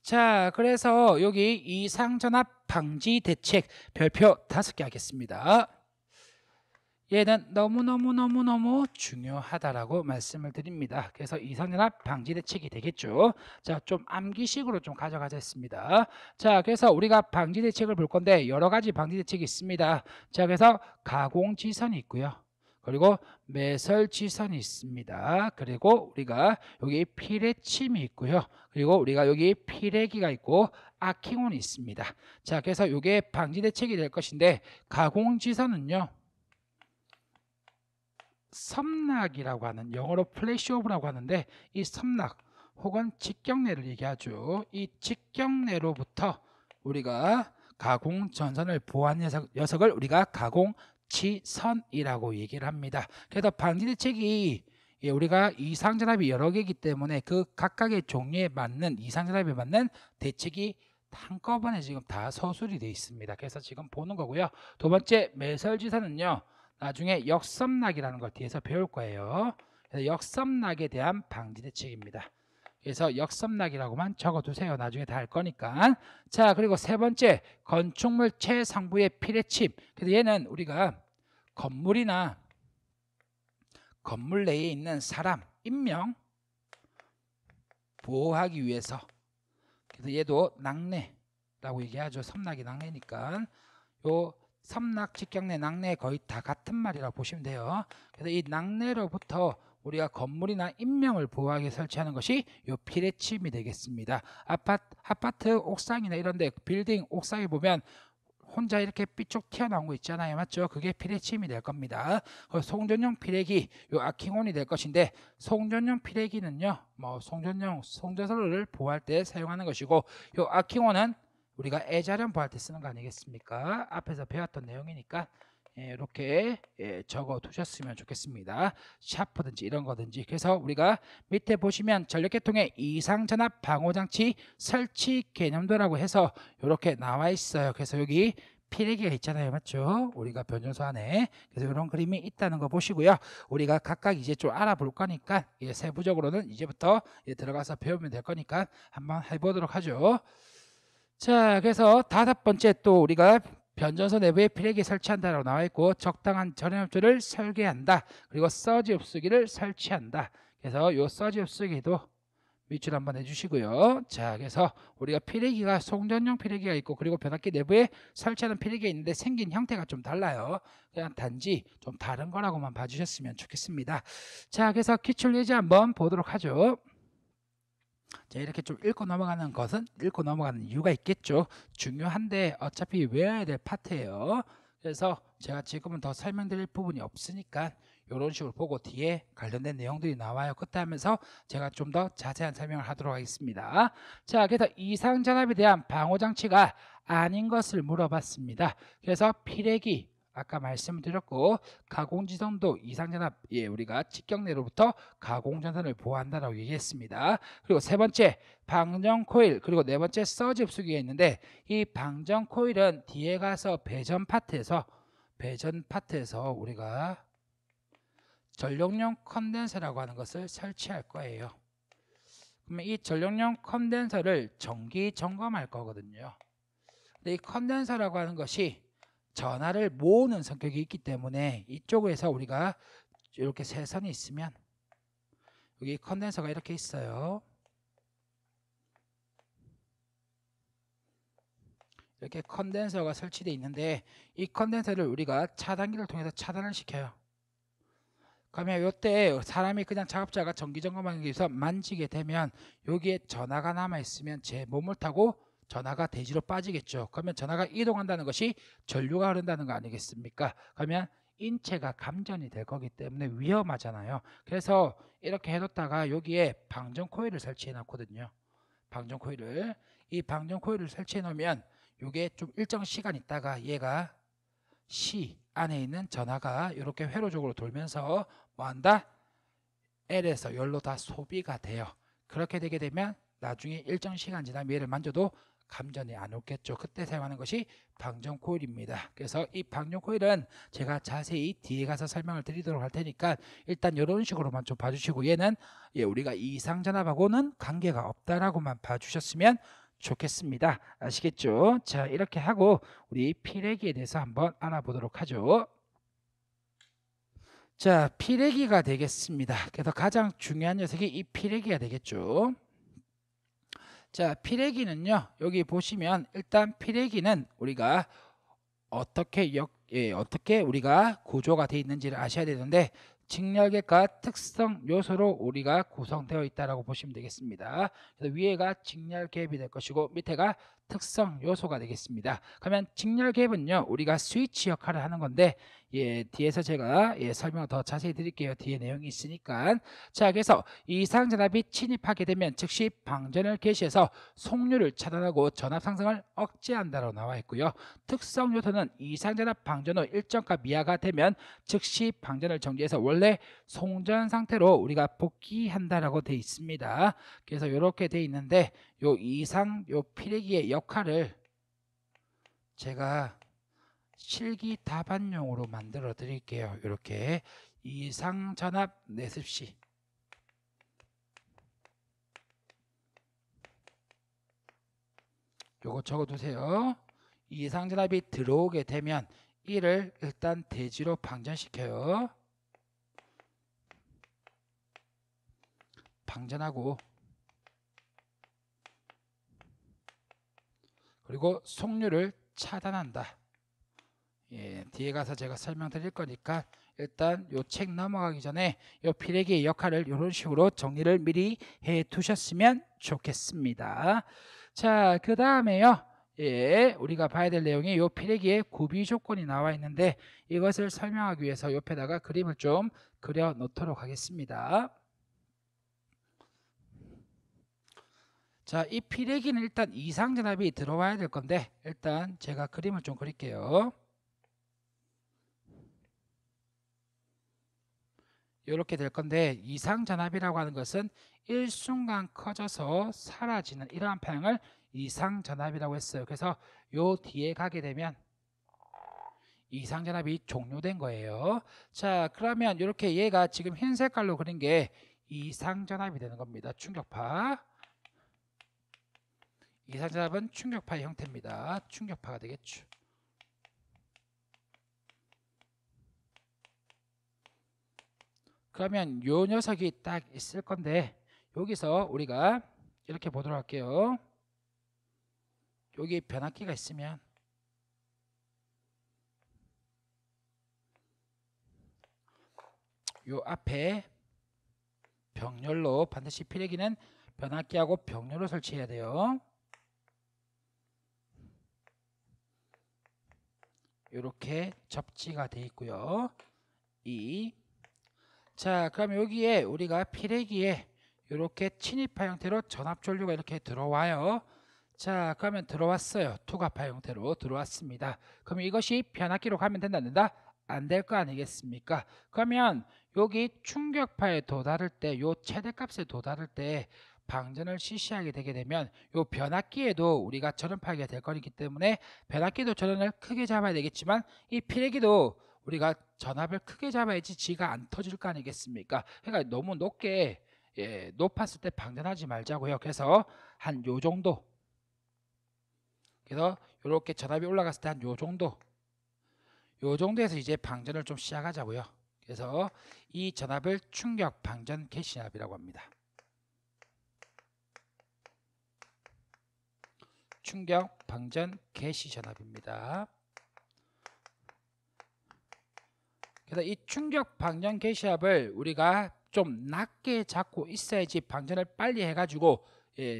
자, 그래서 여기 이상전압 방지 대책 별표 5개 하겠습니다. 얘는 너무너무 중요하다라고 말씀을 드립니다. 그래서 이상전압 방지 대책이 되겠죠. 자, 좀 암기식으로 좀 가져가겠습니다. 자, 그래서 우리가 방지 대책을 볼 건데 여러 가지 방지 대책이 있습니다. 자, 그래서 가공지선이 있고요. 그리고 매설지선이 있습니다. 그리고 우리가 여기 피레침이 있고요. 그리고 우리가 여기 피레기가 있고 아킹온이 있습니다. 자, 그래서 이게 방지 대책이 될 것인데 가공지선은요. 섬락이라고 하는 영어로 플래시오브라고 하는데 이 섬락 혹은 직경내를 얘기하죠. 이 직경내로부터 우리가 가공 전선을 보호하는 녀석을 우리가 가공지선이라고 얘기를 합니다. 그래서 방지 대책이 우리가 이상전압이 여러 개이기 때문에 그 각각의 종류에 맞는 이상전압에 맞는 대책이 한꺼번에 지금 다 서술이 되어 있습니다. 그래서 지금 보는 거고요. 두 번째 매설지선은요. 나중에 역섬락이라는 걸 뒤에서 배울 거예요. 그래서 역섬락에 대한 방지 대책입니다. 그래서 역섬락이라고만 적어두세요. 나중에 다 할 거니까. 자, 그리고 세 번째 건축물 최상부의 피레침. 그래서 얘는 우리가 건물이나 건물 내에 있는 사람, 인명 보호하기 위해서. 그래서 얘도 낙내라고 얘기하죠. 섬락이 낙내니까. 요 섬락, 직경내, 낙내 거의 다 같은 말이라고 보시면 돼요. 그래서 이 낙내로부터 우리가 건물이나 인명을 보호하게 설치하는 것이 요 피레침이 되겠습니다. 아파트 옥상이나 이런 데 빌딩 옥상에 보면 혼자 이렇게 삐쭉 튀어나온 거 있잖아요. 맞죠? 그게 피레침이 될 겁니다. 송전용 피레기, 요 아킹온이 될 것인데 송전용 피레기는요. 송전선을 보호할 때 사용하는 것이고 요 아킹온은 우리가 애자령 보호할 때 쓰는 거 아니겠습니까? 앞에서 배웠던 내용이니까 이렇게 적어 두셨으면 좋겠습니다. 샤프든지 이런 거든지. 그래서 우리가 밑에 보시면 전력계통의 이상전압 방호장치 설치 개념도라고 해서 이렇게 나와 있어요. 그래서 여기 피레기가 있잖아요. 맞죠? 우리가 변전소 안에. 그래서 이런 그림이 있다는 거 보시고요. 우리가 각각 이제 좀 알아볼 거니까 세부적으로는 이제부터 들어가서 배우면 될 거니까 한번 해보도록 하죠. 자, 그래서 다섯 번째 또 우리가 변전소 내부에 피레기 설치한다라고 나와 있고 적당한 전염조를 설계한다. 그리고 서지 흡수기를 설치한다. 그래서 요 서지 흡수기도 밑줄 한번 해주시고요. 자, 그래서 우리가 피레기가 송전용 피레기가 있고 그리고 변압기 내부에 설치하는 피레기가 있는데 생긴 형태가 좀 달라요. 그냥 단지 좀 다른 거라고만 봐주셨으면 좋겠습니다. 자, 그래서 기출 예제 한번 보도록 하죠. 자, 이렇게 좀 읽고 넘어가는 것은 읽고 넘어가는 이유가 있겠죠. 중요한데 어차피 외워야 될 파트예요. 그래서 제가 지금은 더 설명드릴 부분이 없으니까 이런 식으로 보고 뒤에 관련된 내용들이 나와요. 그때 하면서 제가 좀 더 자세한 설명을 하도록 하겠습니다. 자, 그래서 이상전압에 대한 방호장치가 아닌 것을 물어봤습니다. 그래서 피레기 아까 말씀드렸고 가공지선도 이상전압 우리가 직경내로부터 가공전선을 보호한다라고 얘기했습니다. 그리고 세 번째 방전코일 그리고 네 번째 서지 흡수기가 있는데 이 방전코일은 뒤에 가서 배전 파트에서 우리가 전력용 컨덴서라고 하는 것을 설치할 거예요. 그러면 이 전력용 컨덴서를 정기 점검할 거거든요. 근데 이 컨덴서라고 하는 것이 전하를 모으는 성격이 있기 때문에 이쪽에서 우리가 이렇게 세 선이 있으면 여기 컨덴서가 이렇게 있어요. 이렇게 컨덴서가 설치되어 있는데 이 컨덴서를 우리가 차단기를 통해서 차단을 시켜요. 그러면 이때 사람이 그냥 작업자가 전기점검하기 위해서 만지게 되면 여기에 전하가 남아있으면 제 몸을 타고 전하가 대지로 빠지겠죠. 그러면 전하가 이동한다는 것이 전류가 흐른다는 거 아니겠습니까? 그러면 인체가 감전이 될 거기 때문에 위험하잖아요. 그래서 이렇게 해뒀다가 여기에 방전 코일을 설치해 놨거든요. 방전 코일을. 이 방전 코일을 설치해 놓으면 이게 좀 일정 시간 있다가 얘가 C 안에 있는 전하가 이렇게 회로적으로 돌면서 뭐한다? L에서 열로 다 소비가 돼요. 그렇게 되게 되면 나중에 일정 시간 지나면 얘를 만져도 감전이 안 오겠죠. 그때 사용하는 것이 방전 코일입니다. 그래서 이 방전 코일은 제가 자세히 뒤에 가서 설명을 드리도록 할 테니까 일단 이런 식으로만 좀 봐주시고 얘는 우리가 이상전압하고는 관계가 없다라고만 봐주셨으면 좋겠습니다. 아시겠죠? 자, 이렇게 하고 우리 피래기에 대해서 한번 알아보도록 하죠. 자, 피래기가 되겠습니다. 그래서 가장 중요한 녀석이 이 피래기가 되겠죠. 자, 피래기는요. 여기 보시면 일단 피래기는 우리가 어떻게 우리가 구조가 되어 있는지를 아셔야 되는데 직렬계과 특성 요소로 우리가 구성되어 있다라고 보시면 되겠습니다. 그래서 위에가 직렬계입이 될 것이고 밑에가 특성 요소가 되겠습니다. 그러면 직렬계입은요 우리가 스위치 역할을 하는 건데 뒤에서 제가 설명을 더 자세히 드릴게요. 뒤에 내용이 있으니까. 자, 그래서 이상전압이 침입하게 되면 즉시 방전을 개시해서 속류를 차단하고 전압 상승을 억제한다고 나와 있고요. 특성 요소는 이상전압 방전 후 일정 값 이하가 되면 즉시 방전을 정지해서 원래 송전 상태로 우리가 복귀한다라고 되어 있습니다. 그래서 이렇게 되어 있는데 요 피래기의 역할을 제가 실기 답안용으로 만들어 드릴게요. 이렇게 이상전압 내습시 요거 적어 두세요. 이상전압이 들어오게 되면 이를 일단 대지로 방전시켜요. 방전하고 그리고 속류를 차단한다. 뒤에 가서 제가 설명드릴 거니까 일단 요 책 넘어가기 전에 요 피래기의 역할을 이런 식으로 정리를 미리 해 두셨으면 좋겠습니다. 자, 그 다음에요. 우리가 봐야 될 내용이 요 피래기의 구비 조건이 나와 있는데 이것을 설명하기 위해서 옆에다가 그림을 좀 그려 놓도록 하겠습니다. 자, 이 피래기는 일단 이상전압이 들어와야 될 건데 일단 제가 그림을 좀 그릴게요. 이렇게 될 건데 이상전압이라고 하는 것은 일순간 커져서 사라지는 이러한 파형을 이상전압이라고 했어요. 그래서 요 뒤에 가게 되면 이상전압이 종료된 거예요. 자, 그러면 이렇게 얘가 지금 흰 색깔로 그린 게 이상전압이 되는 겁니다. 충격파. 이상전압은 충격파의 형태입니다. 충격파가 되겠죠. 그러면 요 녀석이 딱 있을 건데 여기서 우리가 이렇게 보도록 할게요. 여기 변압기가 있으면 요 앞에 병렬로 반드시 피래기는 변압기하고 병렬로 설치해야 돼요. 이렇게 접지가 돼 있고요. 자, 그럼 여기에 우리가 피래기에 이렇게 침입파 형태로 전압전류가 이렇게 들어와요. 자, 그러면 들어왔어요. 투과파 형태로 들어왔습니다. 그럼 이것이 변압기로 가면 된다 안 된다? 안 될 거 아니겠습니까? 그러면 여기 충격파에 도달할 때 요 최대값에 도달할 때 방전을 실시하게 되게 되면 요 변압기에도 우리가 전원파괴가 될 거기 때문에 변압기도 전원을 크게 잡아야 되겠지만 이 피래기도 우리가 전압을 크게 잡아야지 지가 안 터질 거 아니겠습니까? 그러니까 너무 높게 높았을 때 방전하지 말자고요. 그래서 한 요 정도, 그래서 이렇게 전압이 올라갔을 때 한 요 정도에서 이제 방전을 좀 시작하자고요. 그래서 이 전압을 충격 방전 개시압이라고 합니다. 충격 방전 개시 전압입니다. 그래서 이 충격 방전 개시압을 우리가 좀 낮게 잡고 있어야지 방전을 빨리 해가지고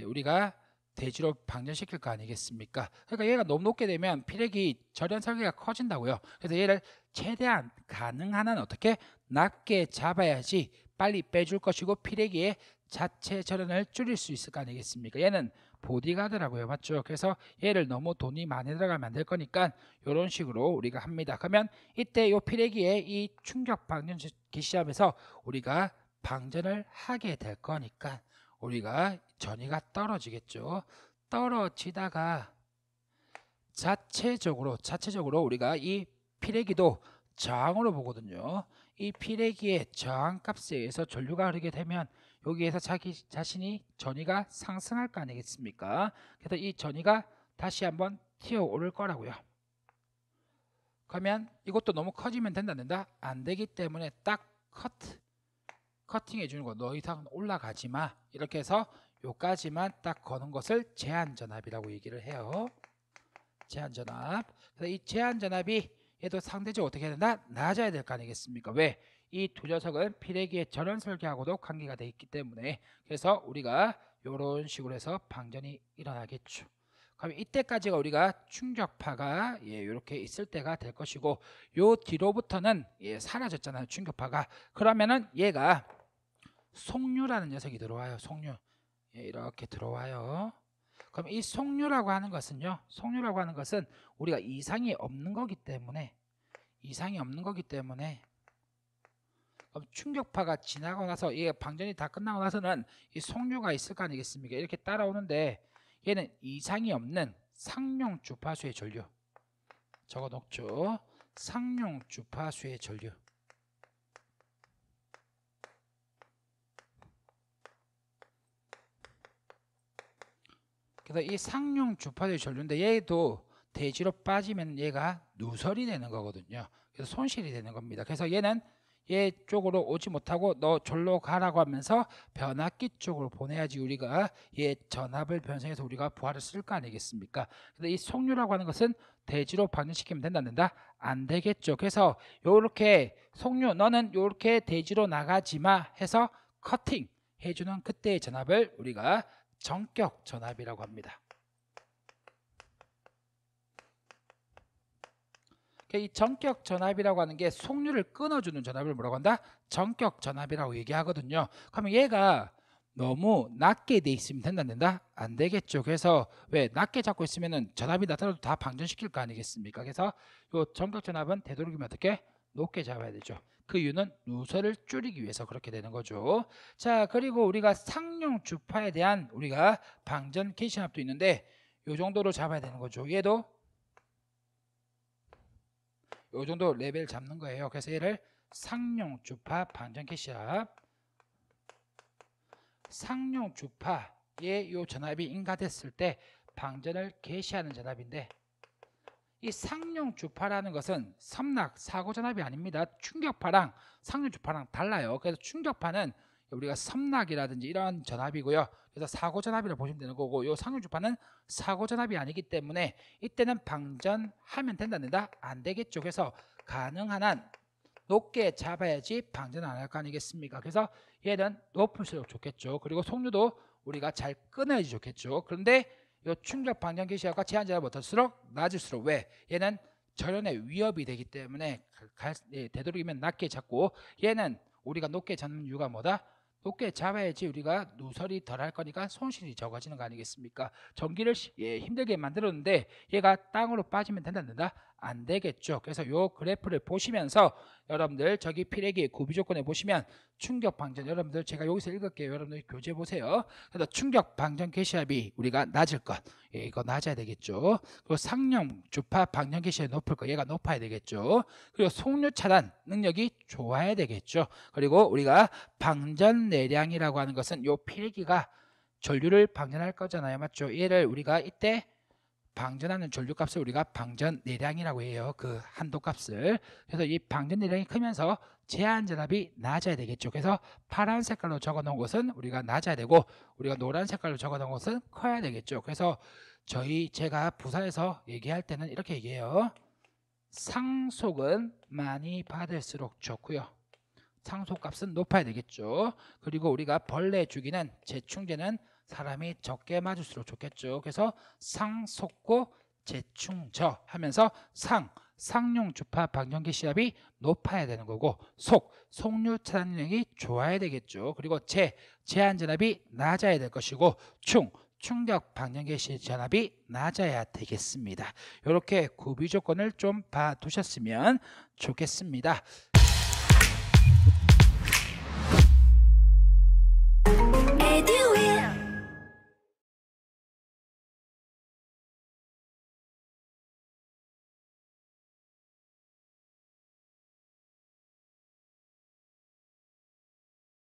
우리가 대지로 방전시킬 거 아니겠습니까? 그러니까 얘가 너무 높게 되면 피래기 절연 설계가 커진다고요. 그래서 얘를 최대한 가능한 한 어떻게 낮게 잡아야지 빨리 빼줄 것이고 피래기의 자체 절연을 줄일 수 있을 거 아니겠습니까? 얘는 보디가드라고요, 맞죠? 그래서 얘를 너무 돈이 많이 들어가면 안 될 거니까 이런 식으로 우리가 합니다. 그러면 이때 이 피래기의 이 충격 방전기 시합에서 우리가 방전을 하게 될 거니까 우리가 전위가 떨어지겠죠. 떨어지다가 자체적으로 우리가 이 피래기도 저항으로 보거든요. 이 피래기의 저항값에 의해서 전류가 흐르게 되면 여기에서 자기 자신이 전위가 상승할 거 아니겠습니까? 그래서 이 전위가 다시 한번 튀어오를 거라고요. 그러면 이것도 너무 커지면 된다? 안 되기 때문에 딱 커팅해 주는 거. 너 이상 올라가지 마. 이렇게 해서 요까지만 딱 거는 것을 제한전압이라고 얘기를 해요. 제한전압. 그래서 이 제한전압이 얘도 상대적으로 어떻게 해야 된다? 낮아야 될 거 아니겠습니까? 왜? 이 두 녀석은 피레기의 전원 설계하고도 관계가 돼 있기 때문에 그래서 우리가 이런 식으로 해서 방전이 일어나겠죠. 그럼 이때까지가 우리가 충격파가 이렇게 있을 때가 될 것이고 요 뒤로부터는 사라졌잖아요. 충격파가. 그러면은 얘가 속류라는 녀석이 들어와요. 속류. 이렇게 들어와요. 그럼 이 속류라고 하는 것은요. 속류라고 하는 것은 우리가 이상이 없는 거기 때문에 그럼 충격파가 지나고 나서 이게 방전이 다 끝나고 나서는 이 속류가 있을 거 아니겠습니까? 이렇게 따라오는데 얘는 이상이 없는 상용 주파수의 전류. 적어 놓죠. 상용 주파수의 전류. 그래서 이 상용 주파수의 전류인데 얘도 대지로 빠지면 얘가 누설이 되는 거거든요. 그래서 손실이 되는 겁니다. 그래서 얘는 얘 쪽으로 오지 못하고 너 절로 가라고 하면서 변압기 쪽으로 보내야지 우리가 얘 전압을 변성해서 우리가 부하를 쓸 거 아니겠습니까? 근데 이 속류라고 하는 것은 대지로 방전시키면 된다? 안 되겠죠. 그래서 요렇게 속류 너는 요렇게 대지로 나가지 마 해서 커팅 해주는 그때의 전압을 우리가 전격 전압이라고 합니다. 이 전격 전압이라고 하는 게 속류를 끊어주는 전압을 뭐라고 한다? 전격 전압이라고 얘기하거든요. 그러면 얘가 너무 낮게 돼 있으면 된다? 안 되겠죠. 그래서 왜 낮게 잡고 있으면은 전압이 나타나도 다 방전시킬 거 아니겠습니까? 그래서 이 전격 전압은 되도록이면 어떻게? 높게 잡아야 되죠. 그 이유는 누설을 줄이기 위해서 그렇게 되는 거죠. 자, 그리고 우리가 상용 주파에 대한 우리가 방전 개시압도 있는데 이 정도로 잡아야 되는 거죠. 얘도 이 정도 레벨 잡는 거예요. 그래서 얘를 상용 주파 방전 개시압. 상용 주파에 이 전압이 인가됐을 때 방전을 개시하는 전압인데 이 상용 주파라는 것은 섬락 사고 전압이 아닙니다. 충격파랑 상용 주파랑 달라요. 그래서 충격파는 우리가 섬락이라든지 이런 전압이고요. 그래서 사고 전압이라고 보시면 되는 거고 이 상용 주파는 사고 전압이 아니기 때문에 이때는 방전하면 된다? 안 되겠죠. 그래서 가능한 한 높게 잡아야지 방전 안 할 거 아니겠습니까? 그래서 얘는 높을수록 좋겠죠. 그리고 속류도 우리가 잘 끊어야지 좋겠죠. 그런데 이 충격 방전 개시압과 제한 전압이 어떨수록 낮을수록 왜? 얘는 절연의 위협이 되기 때문에 되도록이면 낮게 잡고 얘는 우리가 높게 잡는 이유가 뭐다? 높게 잡아야지 우리가 누설이 덜 할 거니까 손실이 적어지는 거 아니겠습니까? 전기를 힘들게 만들었는데 얘가 땅으로 빠지면 된다? 안 되겠죠. 그래서 요 그래프를 보시면서 여러분들 저기 피레기 구비 조건에 보시면 충격 방전 여러분들 제가 여기서 읽을게요. 여러분들 교재 보세요. 그래서 충격 방전 개시압이 우리가 낮을 것 이거 낮아야 되겠죠. 그리고 상용 주파 방전 개시압이 높을 것 얘가 높아야 되겠죠. 그리고 속류 차단 능력이 좋아야 되겠죠. 그리고 우리가 방전 내량이라고 하는 것은 요 피레기가 전류를 방전할 거잖아요. 맞죠? 얘를 우리가 이때 방전하는 전류값을 우리가 방전 내량이라고 해요. 그 한도값을. 그래서 이 방전 내량이 크면서 제한 전압이 낮아야 되겠죠. 그래서 파란 색깔로 적어 놓은 것은 우리가 낮아야 되고 우리가 노란 색깔로 적어 놓은 것은 커야 되겠죠. 그래서 제가 부사에서 얘기할 때는 이렇게 얘기해요. 상속은 많이 받을수록 좋고요. 상속값은 높아야 되겠죠. 그리고 우리가 벌레 주기는 재충제는 사람이 적게 맞을수록 좋겠죠. 그래서 상속고 재충저 하면서 상용 주파 방전 개시압이 높아야 되는 거고 속류 차단력이 좋아야 되겠죠. 그리고 제한 전압이 낮아야 될 것이고 충격 방전 개시 전압이 낮아야 되겠습니다. 이렇게 구비 조건을 좀 봐두셨으면 좋겠습니다.